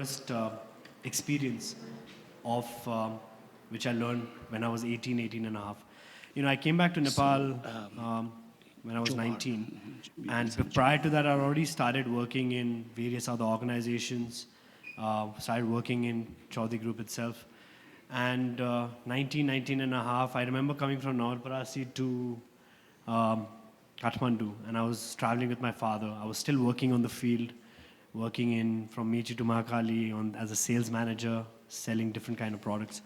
first experience of which I learned when I was 18 and a half. I came back to Nepal when I was 19. And prior to that, I already started working in various other organizations, started working in Chaudhary Group itself. And 19 and a half, I remember coming from Navalparasi to Kathmandu, and I was traveling with my father. I was still working on the field, working from Mechi to Mahakali as a sales manager, selling different kind of products.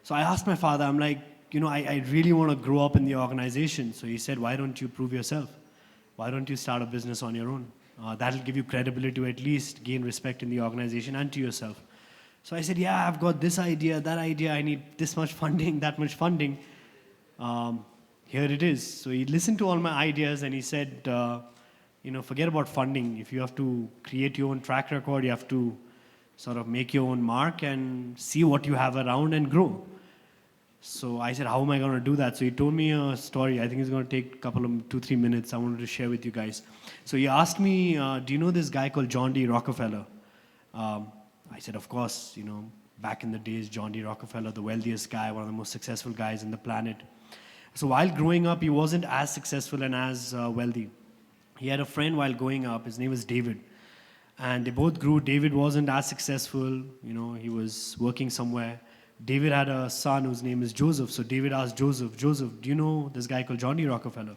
So I asked my father, I'm like, I really want to grow up in the organization. So he said, why don't you prove yourself? Why don't you start a business on your own? That'll give you credibility to at least gain respect in the organization and to yourself. So I said, yeah, I've got this idea, that idea, I need this much funding, that much funding. Here it is. So he listened to all my ideas and he said, forget about funding. If you have to create your own track record, you have to sort of make your own mark and see what you have around and grow. So I said, how am I going to do that? So he told me a story. I think it's going to take a couple of 2-3 minutes. I wanted to share with you guys. So he asked me, do you know this guy called John D. Rockefeller? I said, of course, back in the days, John D. Rockefeller, the wealthiest guy, one of the most successful guys in the planet. So while growing up, he wasn't as successful and as wealthy. He had a friend while growing up. His name was David. And they both grew. David wasn't as successful. He was working somewhere. David had a son whose name is Joseph. So David asked Joseph, do you know this guy called John D. Rockefeller?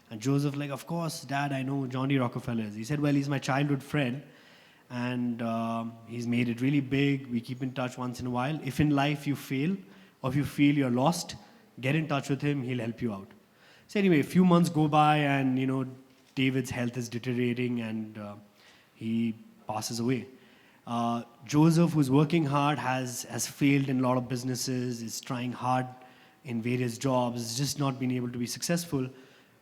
And Joseph, of course, Dad, I know John D. Rockefeller is. He said, well, he's my childhood friend. And he's made it really big. We keep in touch once in a while. If in life you fail or if you feel you're lost, get in touch with him. He'll help you out. So anyway, a few months go by and, David's health is deteriorating and he passes away. Joseph, who's working hard, has failed in a lot of businesses, is trying hard in various jobs, has just not been able to be successful.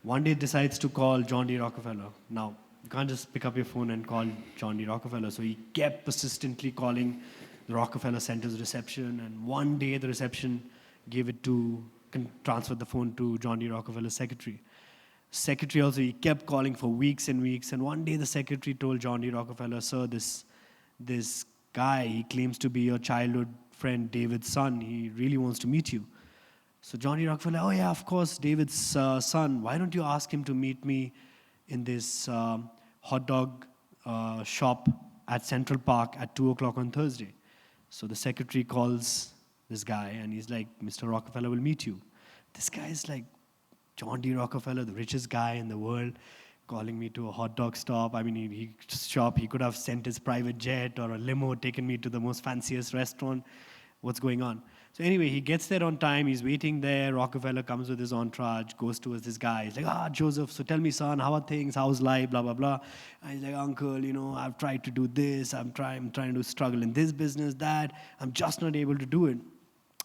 One day decides to call John D. Rockefeller. Now, you can't just pick up your phone and call John D. Rockefeller. So he kept persistently calling the Rockefeller Center's reception. And one day the reception transferred the phone to John D. Rockefeller's secretary. Secretary also, he kept calling for weeks and weeks. And one day the secretary told John D. Rockefeller, sir, this guy, he claims to be your childhood friend, David's son. He really wants to meet you. So John D. Rockefeller, oh yeah, of course, David's son. Why don't you ask him to meet me in this hot dog shop at Central Park at 2 o'clock on Thursday? So the secretary calls this guy and he's like, Mr. Rockefeller will meet you. This guy is like, John D. Rockefeller, the richest guy in the world, calling me to a hot dog stop. I mean, he could have sent his private jet or a limo, taken me to the most fanciest restaurant. What's going on? So anyway, he gets there on time. He's waiting there. Rockefeller comes with his entourage, goes towards this guy. He's like, Joseph, so tell me, son, how are things? How's life? Blah, blah, blah. And he's like, uncle, I've tried to do this. I'm trying to struggle in this business, that. I'm just not able to do it.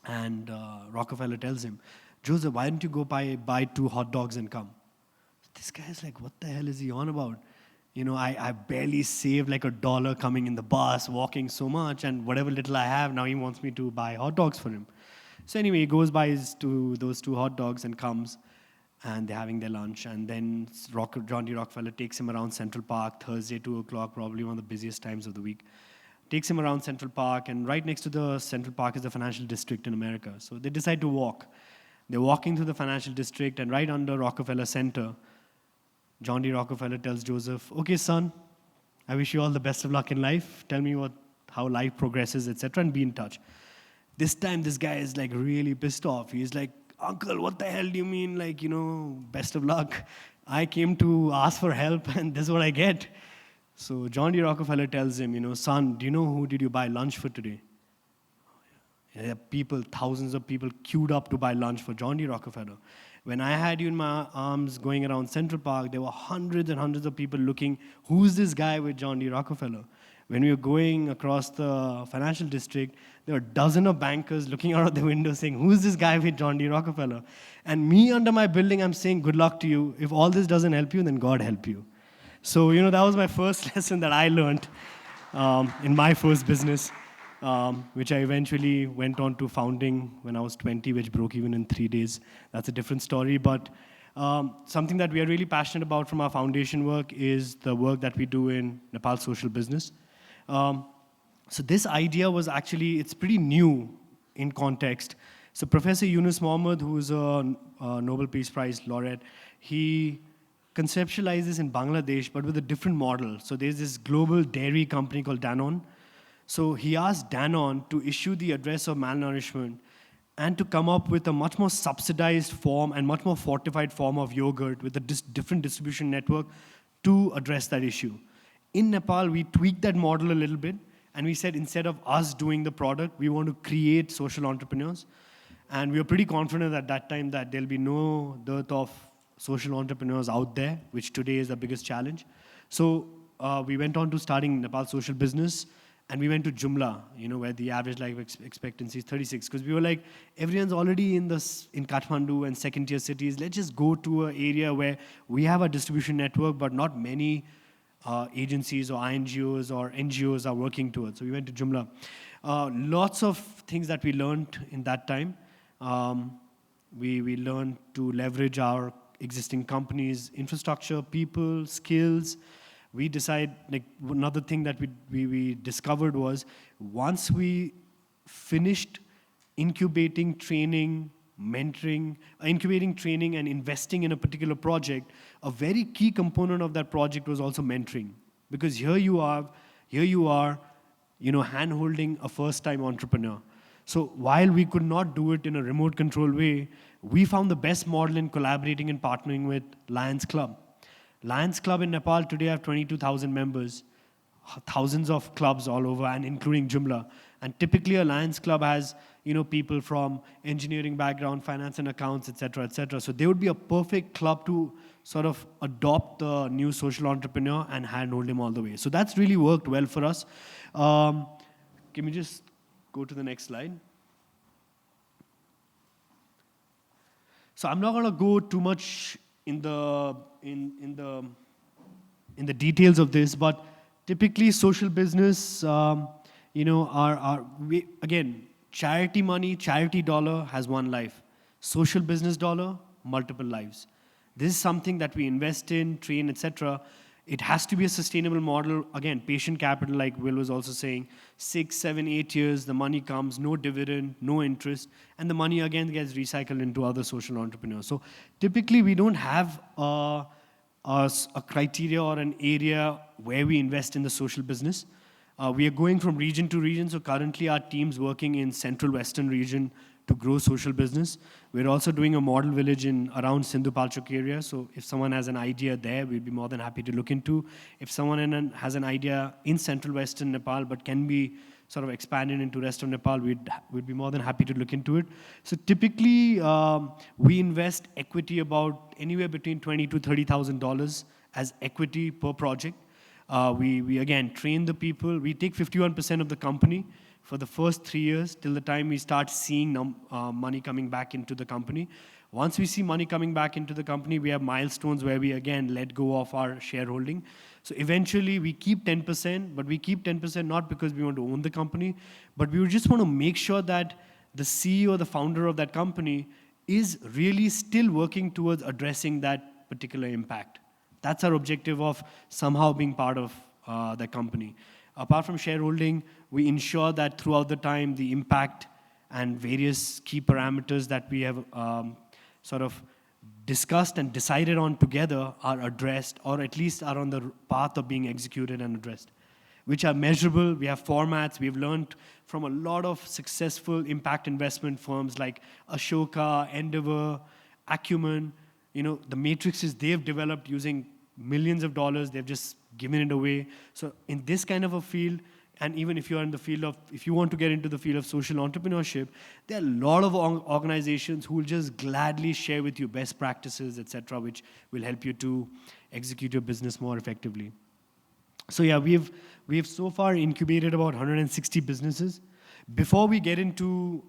And Rockefeller tells him, Joseph, why don't you go buy 2 hot dogs and come? This guy's like, what the hell is he on about? I barely saved like $1 coming in the bus, walking so much, and whatever little I have, now he wants me to buy hot dogs for him. So anyway, he goes buys those 2 hot dogs and comes, and they're having their lunch. And then John D. Rockefeller takes him around Central Park, Thursday, 2 o'clock, probably one of the busiest times of the week. Takes him around Central Park, and right next to the Central Park is the financial district in America. So they decide to walk. They're walking through the financial district, and right under Rockefeller Center, John D. Rockefeller tells Joseph, okay, son, I wish you all the best of luck in life. Tell me how life progresses, etc., and be in touch. This time, this guy is like really pissed off. He's like, uncle, what the hell do you mean? Best of luck. I came to ask for help, and this is what I get. So John D. Rockefeller tells him, son, do you know who did you buy lunch for today? There are thousands of people queued up to buy lunch for John D. Rockefeller. When I had you in my arms going around Central Park, there were hundreds and hundreds of people looking, who's this guy with John D. Rockefeller? When we were going across the financial district, there were dozens of bankers looking out of the window saying, who's this guy with John D. Rockefeller? And me under my building, I'm saying, good luck to you. If all this doesn't help you, then God help you. So, that was my first lesson that I learned in my first business. Which I eventually went on to founding when I was 20, which broke even in 3 days. That's a different story, but something that we are really passionate about from our foundation work is the work that we do in Nepal social business. So this idea was actually, it's pretty new in context. So Professor Yunus Mohammed, who is a Nobel Peace Prize laureate, he conceptualized this in Bangladesh, but with a different model. So there's this global dairy company called Danone. So he asked Danone to issue the address of malnourishment and to come up with a much more subsidized form and much more fortified form of yogurt with a different distribution network to address that issue. In Nepal, we tweaked that model a little bit, and we said instead of us doing the product, we want to create social entrepreneurs. And we were pretty confident at that time that there'll be no dearth of social entrepreneurs out there, which today is the biggest challenge. So we went on to starting Nepal Social Business, and we went to Jumla, where the average life expectancy is 36. Because we were like, everyone's already in Kathmandu and second-tier cities. Let's just go to an area where we have a distribution network, but not many agencies or INGOs or NGOs are working towards. So we went to Jumla. Lots of things that we learned in that time. We learned to leverage our existing companies' infrastructure, people, skills. We decide, another thing that we discovered was once we finished incubating training and investing in a particular project, a very key component of that project was also mentoring. Because here you are, hand-holding a first-time entrepreneur. So while we could not do it in a remote control way, we found the best model in collaborating and partnering with Lions Club. Lions Club in Nepal today have 22,000 members, thousands of clubs all over, and including Jumla. And typically a Lions Club has people from engineering background, finance and accounts, etc., etc. So they would be a perfect club to sort of adopt the new social entrepreneur and handhold him all the way. So that's really worked well for us. Can we just go to the next slide? So I'm not going to go too much in the details of this, but typically social business, again, charity money, charity dollar has one life. Social business dollar, multiple lives. This is something that we invest in, train, etc. It has to be a sustainable model. Again, patient capital, like Will was also saying, 6, 7, 8 years, the money comes, no dividend, no interest, and the money again gets recycled into other social entrepreneurs. So typically we don't have a criteria or an area where we invest in the social business. We are going from region to region, so currently our team's working in Central Western region to grow social business. We're also doing a model village around Sindhu Palchok area, so if someone has an idea there, we'd be more than happy to look into. If someone has an idea in Central Western Nepal but can be sort of expanded into rest of Nepal, we'd be more than happy to look into it. So typically, we invest equity about anywhere between $20,000 to $30,000 as equity per project. We again train the people. We take 51% of the company for the first 3 years till the time we start seeing money coming back into the company. Once we see money coming back into the company, we have milestones where we again let go of our shareholding. So eventually we keep 10%, but we keep 10% not because we want to own the company, but we just want to make sure that the CEO, the founder of that company, is really still working towards addressing that particular impact. That's our objective of somehow being part of the company. Apart from shareholding, we ensure that throughout the time, the impact and various key parameters that we have sort of discussed and decided on together are addressed, or at least are on the path of being executed and addressed, which are measurable. We have formats. We've learned from a lot of successful impact investment firms like Ashoka, Endeavor, Acumen. The matrices they've developed using millions of dollars, they've just given it away. So in this kind of a field, and even if you're in the field of, if you want to get into the field of social entrepreneurship, there are a lot of organizations who will just gladly share with you best practices, etc., which will help you to execute your business more effectively. So yeah, we've so far incubated about 160 businesses. Before we get into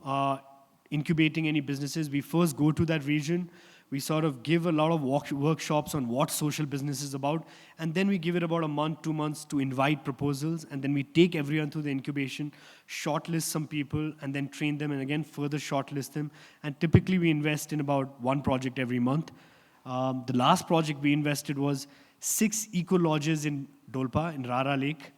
incubating any businesses, we first go to that region. We sort of give a lot of workshops on what social business is about, and then we give it about a month, 2 months to invite proposals, and then we take everyone through the incubation, shortlist some people, and then train them, and again further shortlist them. And typically we invest in about 1 project every month. The last project we invested was 6 eco lodges in Dolpa, in Rara Lake.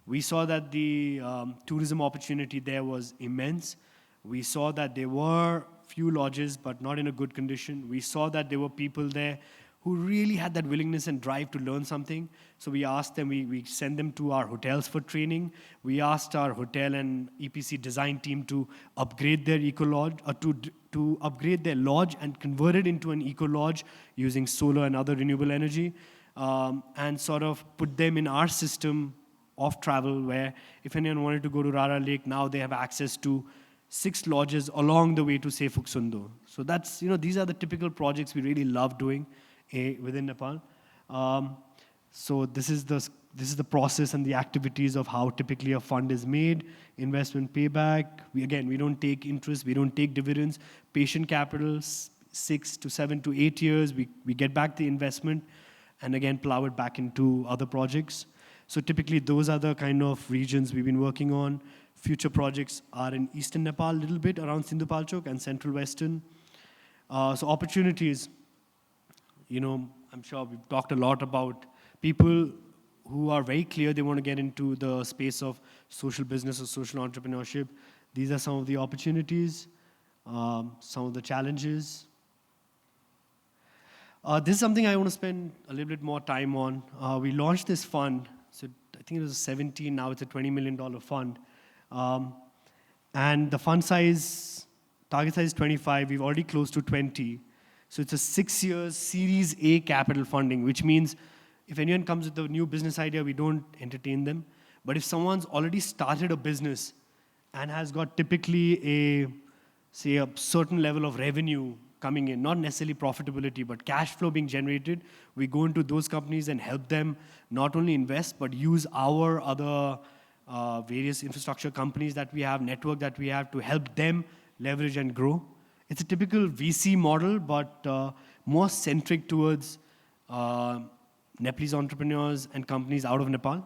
We saw that the tourism opportunity there was immense. We saw that there were few lodges, but not in a good condition. We saw that there were people there who really had that willingness and drive to learn something. So we asked them, we sent them to our hotels for training. We asked our hotel and EPC design team to upgrade their eco lodge, to upgrade their lodge and convert it into an eco lodge using solar and other renewable energy, and sort of put them in our system of travel, where if anyone wanted to go to Rara Lake, now they have access to 6 lodges along the way to say Phuksundo. So that's, these are the typical projects we really love doing within Nepal. So this is the process and the activities of how typically a fund is made. Investment payback. We don't take interest, we don't take dividends. Patient capital, 6 to 7 to 8 years. We get back the investment and again plow it back into other projects. So typically those are the kind of regions we've been working on. Future projects are in eastern Nepal, a little bit around Sindhupalchok, and central western. So opportunities, I'm sure we've talked a lot about people who are very clear they want to get into the space of social business or social entrepreneurship. These are some of the opportunities, some of the challenges. This is something I want to spend a little bit more time on. We launched this fund, so I think it was 17, now it's a $20 million fund. And the fund size, target size is 25, we've already closed to 20. So it's a 6 years Series A capital funding, which means if anyone comes with a new business idea, we don't entertain them. But if someone's already started a business and has got typically a certain level of revenue coming in, not necessarily profitability, but cash flow being generated, we go into those companies and help them not only invest, but use our other various infrastructure companies that we have, network that we have, to help them leverage and grow. It's a typical VC model, but more centric towards Nepalese entrepreneurs and companies out of Nepal.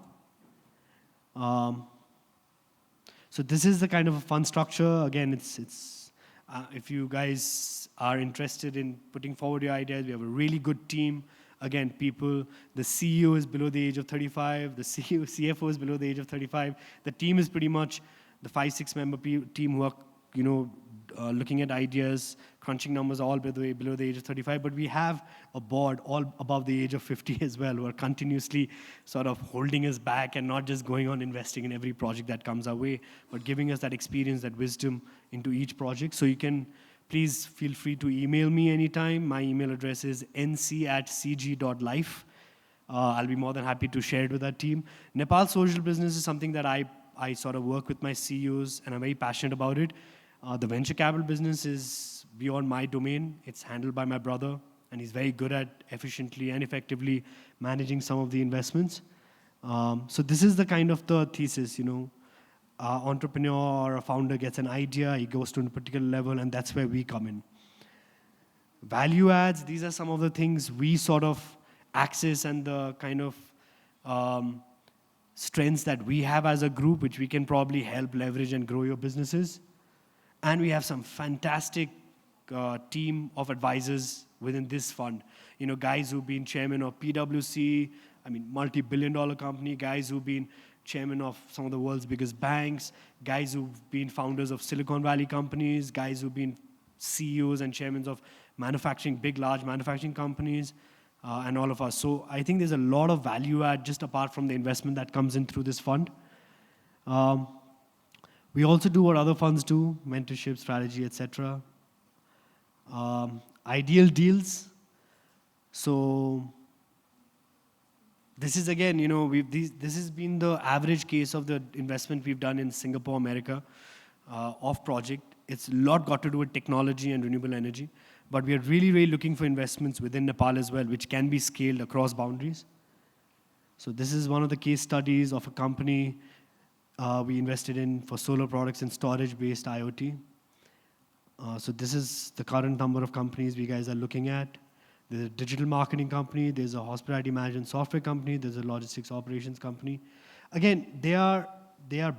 So this is the kind of a fund structure. Again, it's if you guys are interested in putting forward your ideas, we have a really good team. Again, people, the CEO is below the age of 35, the CFO is below the age of 35. The team is pretty much the 5-6 member team who are looking at ideas, crunching numbers, all below the age of 35. But we have a board all above the age of 50 as well, who are continuously sort of holding us back and not just going on investing in every project that comes our way, but giving us that experience, that wisdom into each project. So you can please feel free to email me anytime. My email address is nc@cg.life. I'll be more than happy to share it with our team. Nepal social business is something that I sort of work with my CEOs, and I'm very passionate about it. The venture capital business is beyond my domain. It's handled by my brother, and he's very good at efficiently and effectively managing some of the investments. So this is the kind of the thesis, entrepreneur or a founder gets an idea, he goes to a particular level, and that's where we come in. Value adds, these are some of the things we sort of access and the kind of strengths that we have as a group, which we can probably help leverage and grow your businesses. And we have some fantastic team of advisors within this fund. Guys who've been chairman of PwC, multi-billion-dollar company, guys who've been chairman of some of the world's biggest banks, guys who've been founders of Silicon Valley companies, guys who've been CEOs and chairmen of large manufacturing companies, and all of us. So I think there's a lot of value add just apart from the investment that comes in through this fund. We also do what other funds do, mentorship, strategy, etc. Ideal deals. So this is again, this has been the average case of the investment we've done in Singapore, America, off project. It's a lot got to do with technology and renewable energy, but we are really, really looking for investments within Nepal as well, which can be scaled across boundaries. So this is one of the case studies of a company we invested in for solar products and storage-based IoT. So this is the current number of companies we guys are looking at. There's a digital marketing company, there's a hospitality management software company, there's a logistics operations company. Again, they are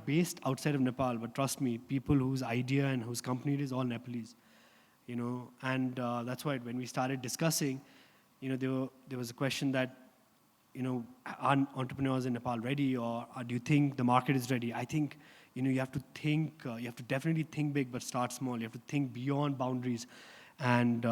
based outside of Nepal, but trust me, people whose idea and whose company it is all Nepalese. And that's why when we started discussing, there was a question that, are entrepreneurs in Nepal ready, or do you think the market is ready? I think, you have to think, you have to definitely think big, but start small. You have to think beyond boundaries. And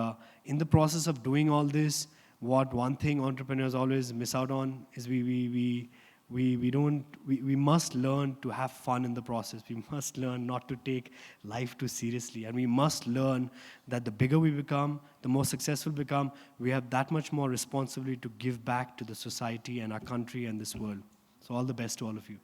in the process of doing all this, one thing entrepreneurs always miss out on is we must learn to have fun in the process. We must learn not to take life too seriously. And we must learn that the bigger we become, the more successful we become, we have that much more responsibility to give back to the society and our country and this world. So all the best to all of you.